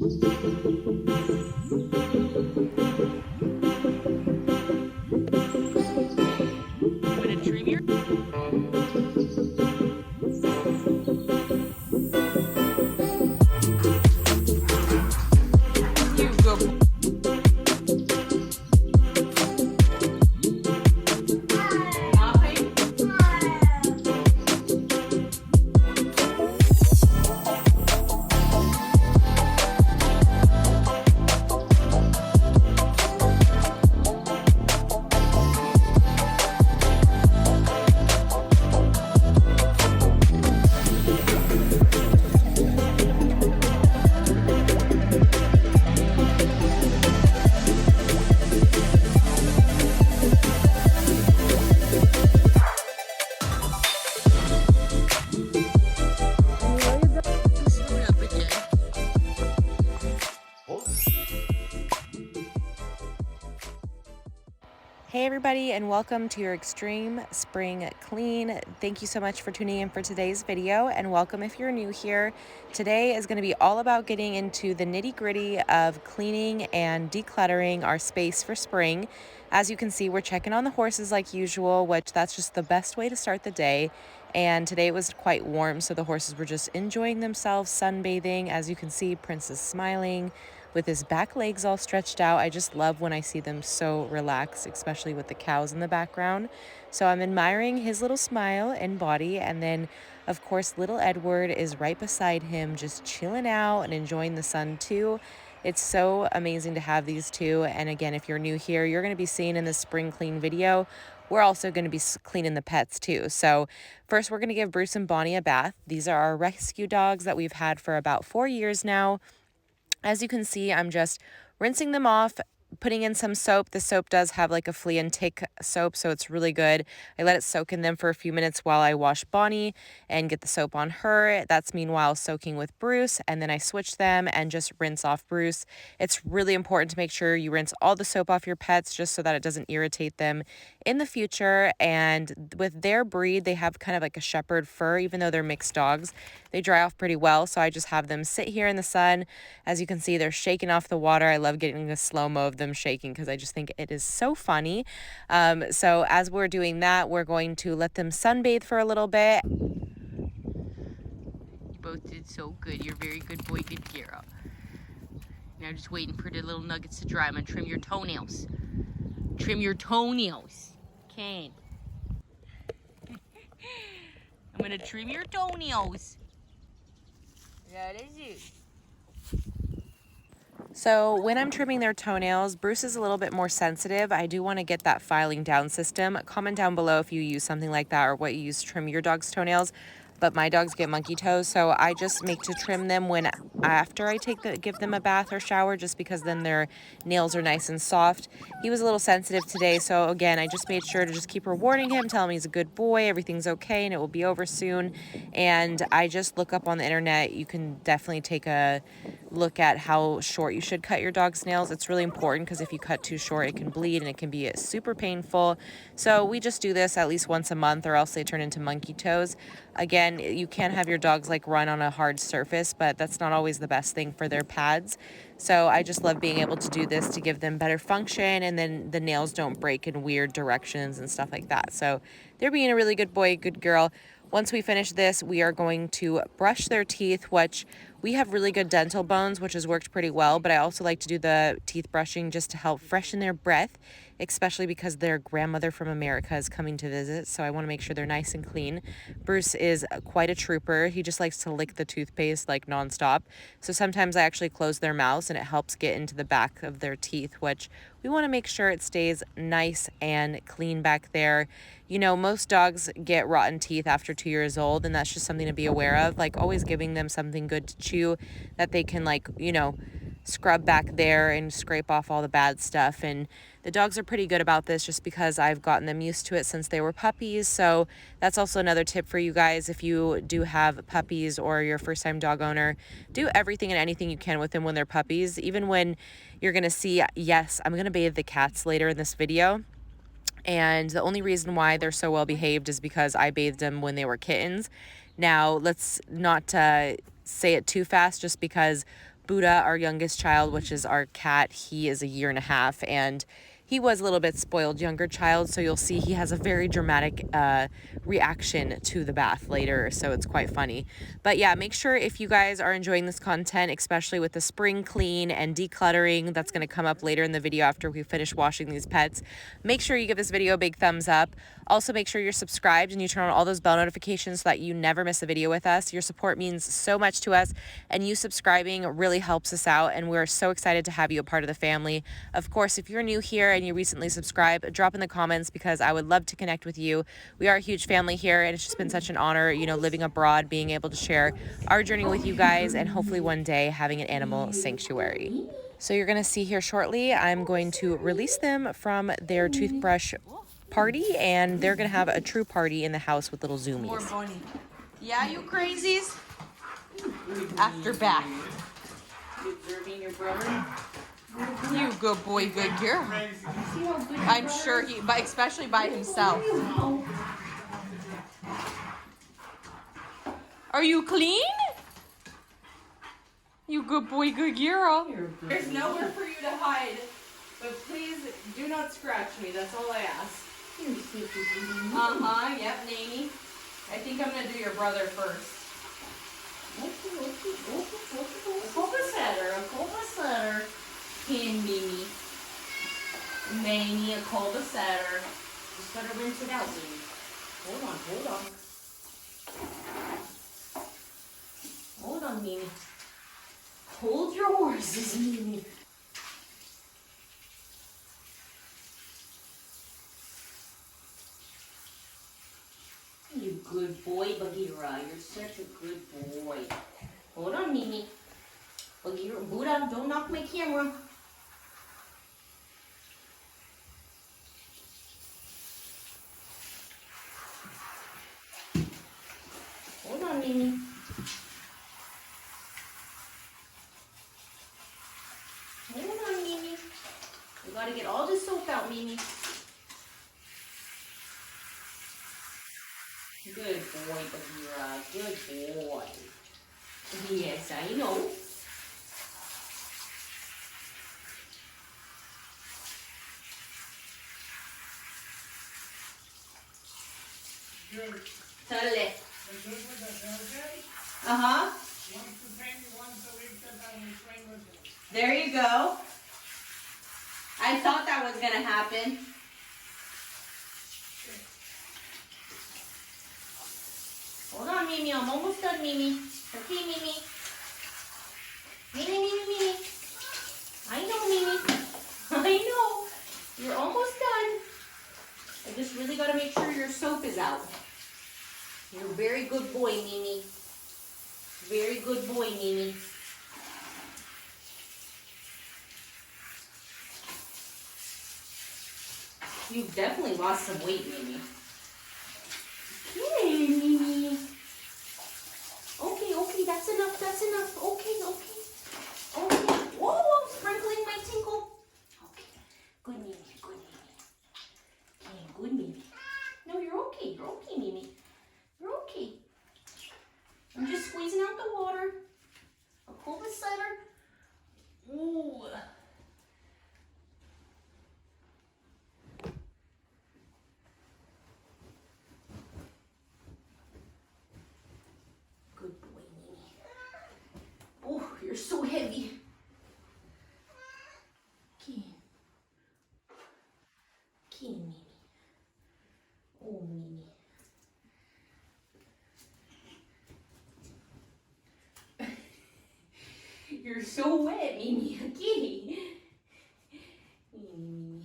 gonna trim your... You go. Hey everybody, and welcome to your Extreme Spring Clean. Thank you so much for tuning in for today's video, and welcome if you're new here. Today is going to be all about getting into the nitty-gritty of cleaning and decluttering our space for spring. As you can see, we're checking on the horses like usual, which that's just the best way to start the day. And today it was quite warm, so the horses were just enjoying themselves, sunbathing. As you can see, Prince is smiling with his back legs all stretched out. I just love when I see them so relaxed, especially with the cows in the background. So I'm admiring his little smile and body. And then, of course, little Edward is right beside him, just chilling out and enjoying the sun too. It's so amazing to have these two. And again, if you're new here, you're going to be seeing in this spring clean video, we're also going to be cleaning the pets too. So first, we're going to give Bruce and Bonnie a bath. These are our rescue dogs that we've had for about 4 years now. As you can see, I'm just rinsing them off, putting in some soap. The soap does have like a flea and tick soap, so it's really good. I let it soak in them for a few minutes while I wash Bonnie and get the soap on her. That's meanwhile soaking with Bruce, and then I switch them and just rinse off Bruce. It's really important to make sure you rinse all the soap off your pets just so that it doesn't irritate them in the future. And with their breed, they have kind of like a shepherd fur, even though they're mixed dogs. They dry off pretty well, so I just have them sit here in the sun. As you can see, they're shaking off the water. I love getting a slow-mo of them shaking because I just think it is so funny. So as we're doing that, we're going to let them sunbathe for a little bit. You both did so good. You're a very good boy, good girl. Now just waiting for the little nuggets to dry. I'm gonna trim your toenails. Trim your toenails. Kane. I'm gonna trim your toenails. That is it. So when I'm trimming their toenails, Bruce is a little bit more sensitive. I do want to get that filing down system. Comment down below if you use something like that or what you use to trim your dog's toenails. But my dogs get monkey toes, so I just make to trim them after I give them a bath or shower, just because then their nails are nice and soft. He was a little sensitive today, so again, I just made sure to just keep rewarding him, tell him he's a good boy, everything's okay, and it will be over soon. And I just look up on the internet. You can definitely take a look at how short you should cut your dog's nails. It's really important because if you cut too short, it can bleed and it can be super painful. So we just do this at least once a month, or else they turn into monkey toes. Again, you can have your dogs like run on a hard surface, but that's not always the best thing for their pads. So I just love being able to do this to give them better function, and then the nails don't break in weird directions and stuff like that. So they're being a really good boy, good girl. Once we finish this, we are going to brush their teeth, which we have really good dental bones, which has worked pretty well, but I also like to do the teeth brushing just to help freshen their breath, especially because their grandmother from America is coming to visit, so I want to make sure they're nice and clean. Bruce is quite a trooper. He just likes to lick the toothpaste like nonstop, so sometimes I actually close their mouths and it helps get into the back of their teeth, which we want to make sure it stays nice and clean back there. You know, most dogs get rotten teeth after 2 years old, and that's just something to be aware of. Like, always giving them something good to chew that they can, like, you know, scrub back there and scrape off all the bad stuff. And the dogs are pretty good about this just because I've gotten them used to it since they were puppies. So that's also another tip for you guys. If you do have puppies or you're a first-time dog owner, do everything and anything you can with them when they're puppies. Even when you're going to see, yes, I'm going to bathe the cats later in this video. And the only reason why they're so well behaved is because I bathed them when they were kittens. Now, let's not say it too fast, just because Buddha, our youngest child, which is our cat, he is a 1.5 years, and he was a little bit spoiled younger child, so you'll see he has a very dramatic reaction to the bath later, so it's quite funny. But yeah, make sure if you guys are enjoying this content, especially with the spring clean and decluttering, that's going to come up later in the video after we finish washing these pets, make sure you give this video a big thumbs up. Also, make sure you're subscribed and you turn on all those bell notifications so that you never miss a video with us. Your support means so much to us, and you subscribing really helps us out, and we're so excited to have you a part of the family. Of course, if you're new here and you recently subscribed, drop in the comments because I would love to connect with you. We are a huge family here, and it's just been such an honor, you know, living abroad, being able to share our journey with you guys, and hopefully one day having an animal sanctuary. So you're going to see here shortly, I'm going to release them from their toothbrush party, and they're going to have a true party in the house with little zoomies. More bunny. Yeah, you crazies? After bath. You observing your brother? You good boy, good girl. I'm sure he, but especially by himself. Are you clean? You good boy, good girl. There's nowhere for you to hide, but please do not scratch me. That's all I ask. Yep, Nanny. I think I'm gonna do your brother first. A cul-de-satter. Can Mimi. Mamie, a cul-de-satter. Just gotta rinse it out, Mimi. Hold on. Hold on, Mimi. Hold your horses, Mimi. You good boy, Bagheera. You're such a good boy. Hold on, Mimi. Bagheera, Buddha, don't knock my camera. Hold on, Mimi. Hold on, Mimi. You gotta get all this soap out, Mimi. Good boy, Bagheera. Good boy. Yes, I know. Totally. There you go. I thought that was gonna happen. Hold on, Mimi. I'm almost done, Mimi. Okay, Mimi. Mimi. I know, Mimi. I know. You're almost done. I just really got to make sure your soap is out. You're a very good boy, Mimi. Very good boy, Mimi. You've definitely lost some weight, Mimi. Okay, Mimi. Okay, that's enough. Okay. Whoa, sprinkling my tinkle. Okay, good Mimi. Okay, good Mimi. No, you're okay, Mimi. You're okay. I'm just squeezing out the water. I'll pull the center. Ooh. Good boy, Mimi. Oh, you're so heavy. Okay, Mimi. Oh, Mimi. You're so wet, Mimi. Okay. Mimi.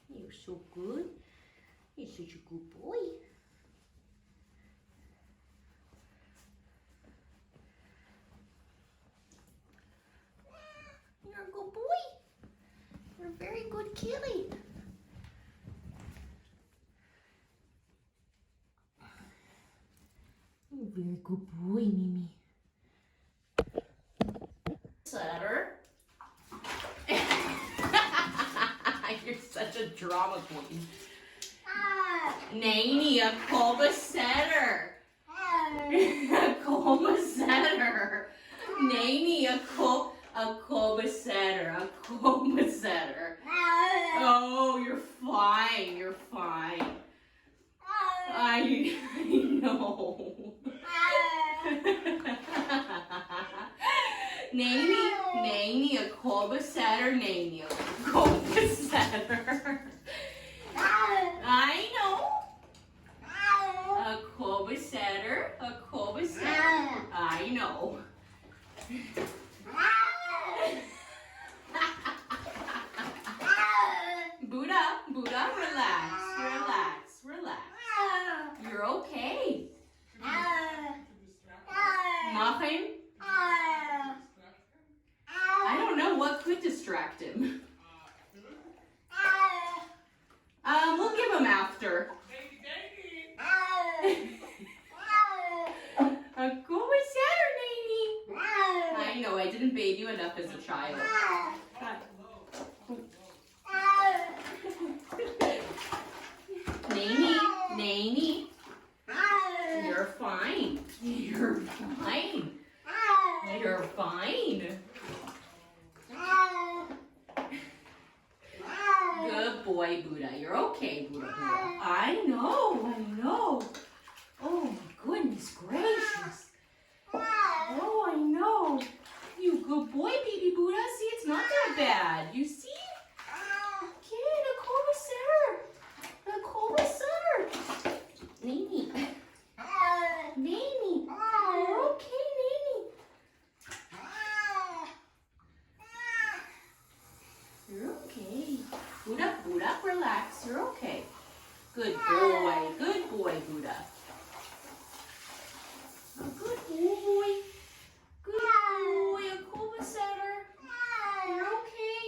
You're so good. You're such a good boy. You're a good boy. You're a very good kitty. You're a very good boy, Mimi. Setter. You're such a drama queen. Nanny, a Colba setter. A Colba setter. Nanny, a Colba setter. A Colba setter. Oh, you're fine. You're fine. I know. Nanny, a Colba setter. Nanny, a Colba setter. I know. A Colba setter. A Colba setter. I know. Buddha, relax, relax, relax. You're okay. Nothing? I don't know what could distract him. We'll give him after. A Colba setter, Nanny. I know, I didn't bathe you enough as a child. Nanny, you're fine. You're fine. You're fine. Good boy, Buddha. You're okay, Buddha. I know. Oh my goodness gracious. Oh, I know. You good boy, baby Buddha. See, it's not that bad. You see? Kid, a Colba setter. A Colba setter. Nanny. Nanny. You're okay, Nanny. You're okay. Buddha, relax. You're okay. Good boy, Buddha. A good boy. Good boy, a Colba setter. You're okay.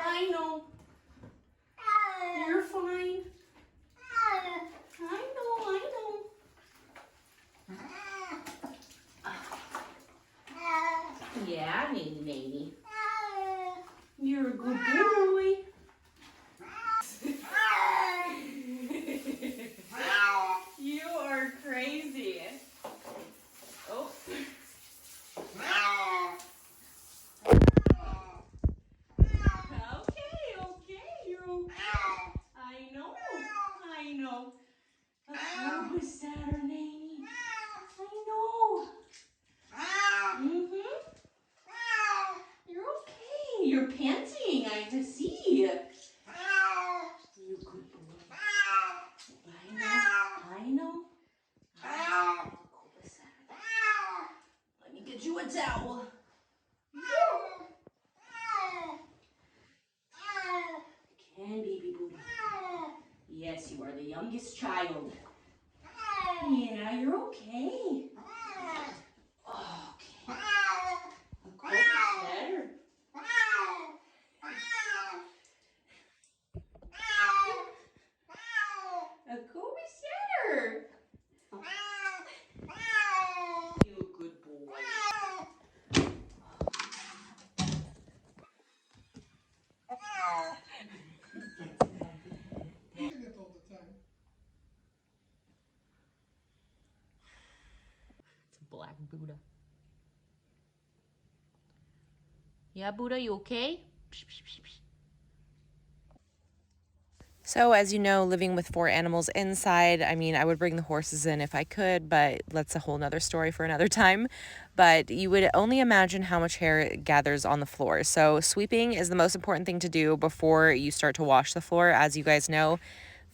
I know. You're fine. I know. Yeah, Nanny. You're a good boy. You are crazy. Oh. Okay, you're okay. I know. A Colba setter, Nanny. I know. You're okay. You're panting. I can see. You good boy. I know. Colba setter. Let me get you a towel. Can baby Buddha. Yes, you are the youngest child. Yeah, you're okay. Okay. A Colba setter. A Colba setter. You a good boy. It's a black Buddha. Yeah, Buddha, you okay? So as you know, living with 4 animals inside, I mean, I would bring the horses in if I could, but that's a whole nother story for another time. But you would only imagine how much hair gathers on the floor. So sweeping is the most important thing to do before you start to wash the floor. As you guys know,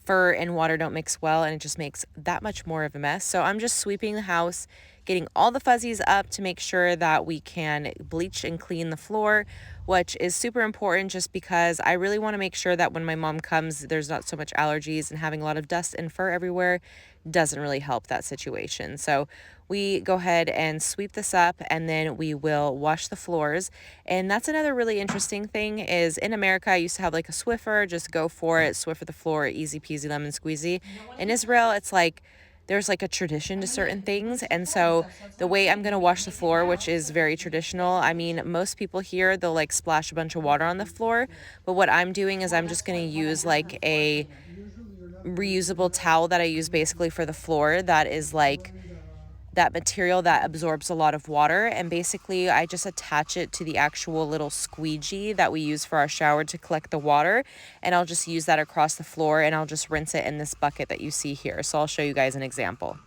fur and water don't mix well, and it just makes that much more of a mess. So I'm just sweeping the house, getting all the fuzzies up to make sure that we can bleach and clean the floor, which is super important just because I really want to make sure that when my mom comes, there's not so much allergies, and having a lot of dust and fur everywhere doesn't really help that situation. So we go ahead and sweep this up, and then we will wash the floors. And that's another really interesting thing is in America, I used to have like a Swiffer, just go for it, Swiffer the floor, easy peasy lemon squeezy. In Israel, it's like there's like a tradition to certain things. And so the way I'm going to wash the floor, which is very traditional, I mean, most people here, they'll like splash a bunch of water on the floor. But what I'm doing is I'm just going to use like a reusable towel that I use basically for the floor that is like that material that absorbs a lot of water, and basically I just attach it to the actual little squeegee that we use for our shower to collect the water, and I'll just use that across the floor, and I'll just rinse it in this bucket that you see here. So I'll show you guys an example.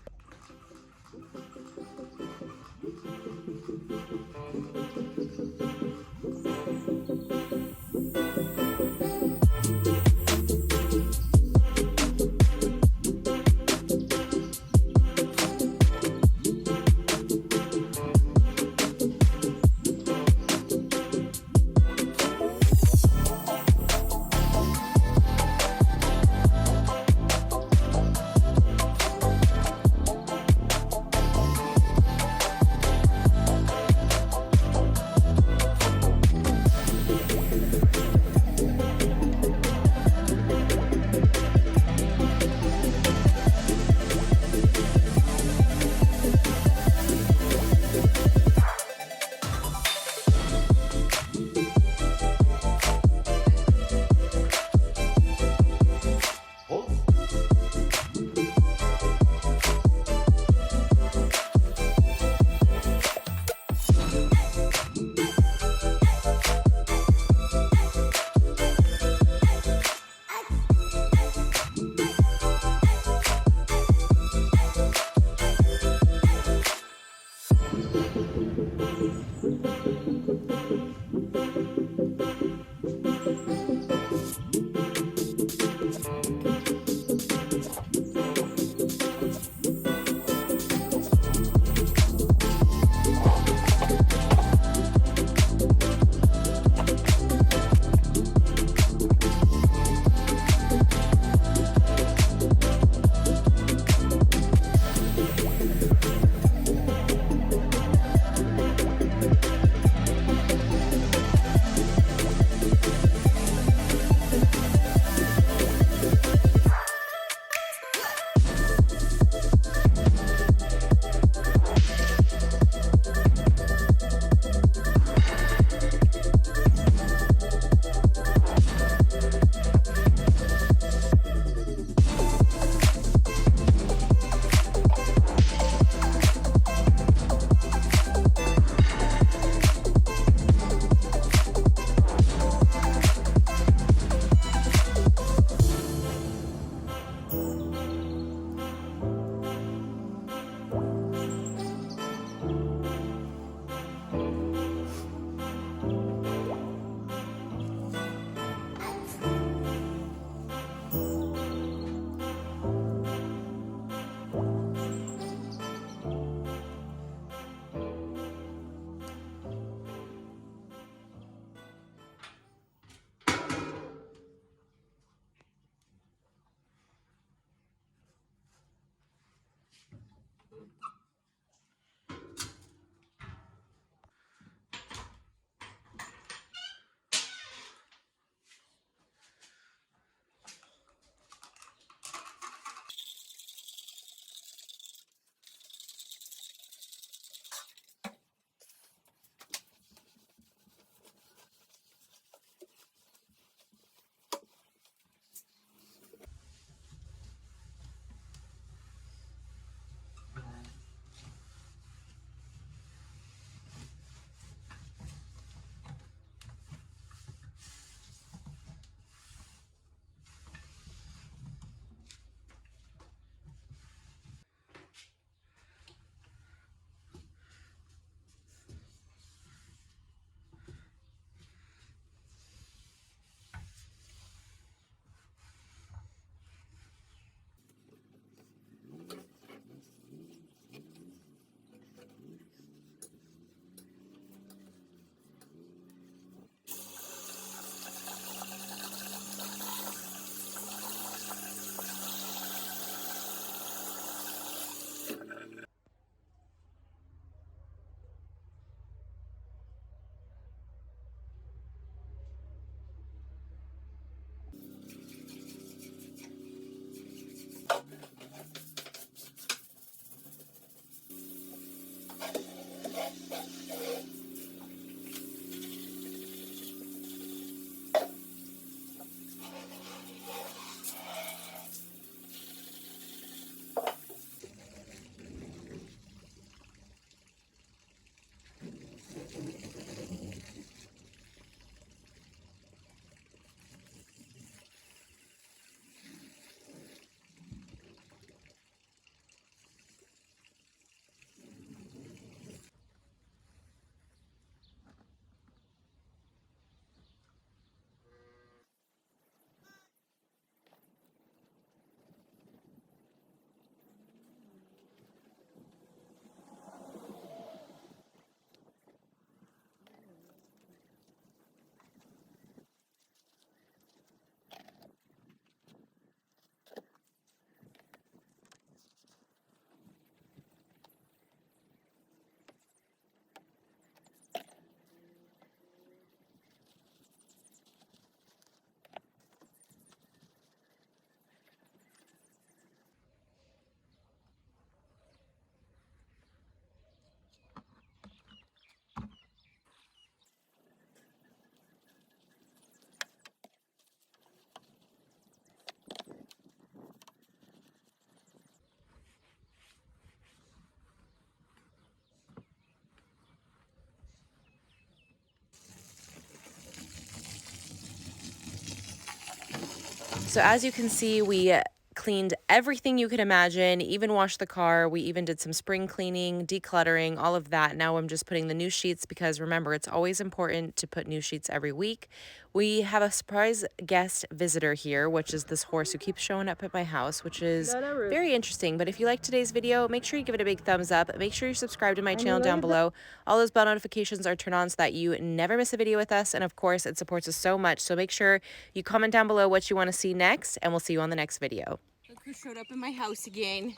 So as you can see, we cleaned everything you could imagine, even washed the car. We even did some spring cleaning, decluttering, all of that. Now I'm just putting the new sheets because remember, it's always important to put new sheets every week. We have a surprise guest visitor here, which is this horse who keeps showing up at my house, which is very interesting. But if you like today's video, make sure you give it a big thumbs up. Make sure you subscribe to my channel down below. All those bell notifications are turned on so that you never miss a video with us. And of course, it supports us so much. So make sure you comment down below what you want to see next, and we'll see you on the next video. Look who showed up in my house again.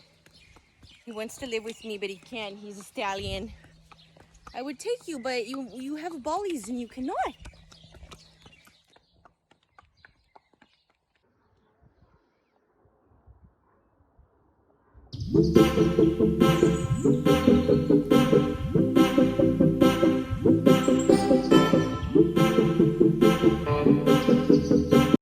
He wants to live with me, but he can't. He's a stallion. I would take you, but you have bollies and you cannot.